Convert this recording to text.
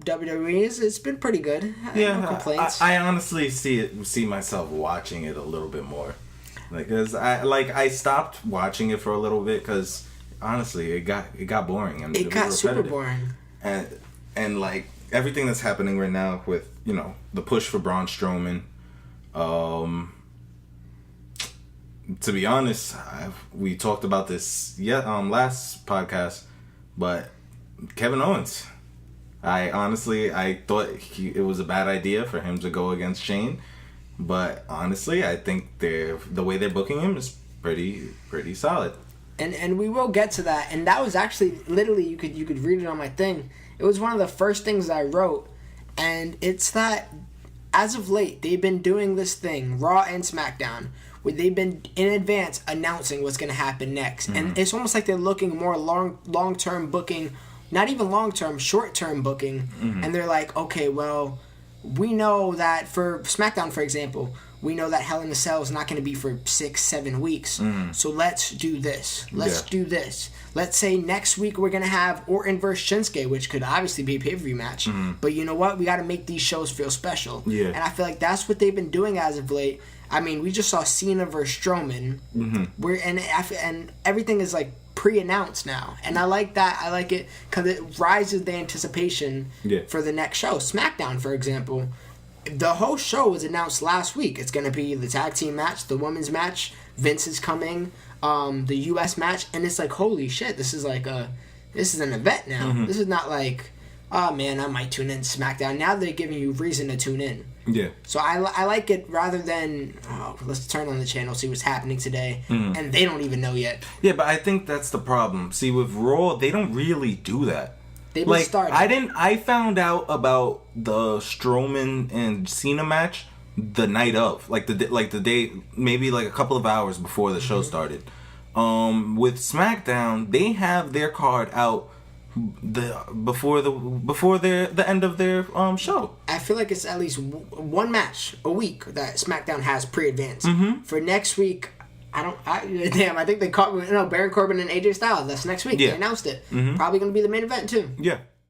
WWE is. It's been pretty good. Yeah, no complaints. I honestly see myself watching it a little bit more, because I stopped watching it for a little bit because honestly it got boring and it got super boring. And like everything that's happening right now with the push for Braun Strowman. To be honest, we talked about this last podcast, but Kevin Owens. I thought it was a bad idea for him to go against Shane, but honestly, I think the way they're booking him is pretty solid. And we will get to that. And that was actually literally you could read it on my thing. It was one of the first things I wrote, and it's that as of late they've been doing this thing, Raw and SmackDown, where they've been in advance announcing what's going to happen next, and it's almost like they're looking more long term booking. Not even long-term, short-term booking. And they're like, okay, well, we know that for SmackDown, for example, we know that Hell in a Cell is not going to be for 6-7 weeks. So let's do this. Let's do this. Let's say next week we're going to have Orton versus Shinsuke, which could obviously be a pay-per-view match. But you know what? We got to make these shows feel special. Yeah. And I feel like that's what they've been doing as of late. I mean, we just saw Cena versus Strowman. And everything is like pre-announced now, and I like that. I like it because it rises the anticipation for the next show. SmackDown, for example, the whole show was announced last week. It's going to be the tag team match, the women's match, Vince is coming, the U.S. match, and it's like, holy shit, this is an event now. This is not like, oh man, I might tune in to SmackDown. Now they're giving you reason to tune in. Yeah. So I like it rather than, let's turn on the channel, see what's happening today, and they don't even know yet. Yeah, but I think that's the problem. See, with Raw, they don't really do that. They've been starting. I found out about the Strowman and Cena match the night of, the day, maybe like a couple of hours before the show started. With SmackDown, they have their card out before the end of their show. I feel like it's at least one match a week that SmackDown has pre-advanced. For next week, I think they caught Baron Corbin and AJ Styles. That's next week. They announced it. Probably going to be the main event too. Yeah.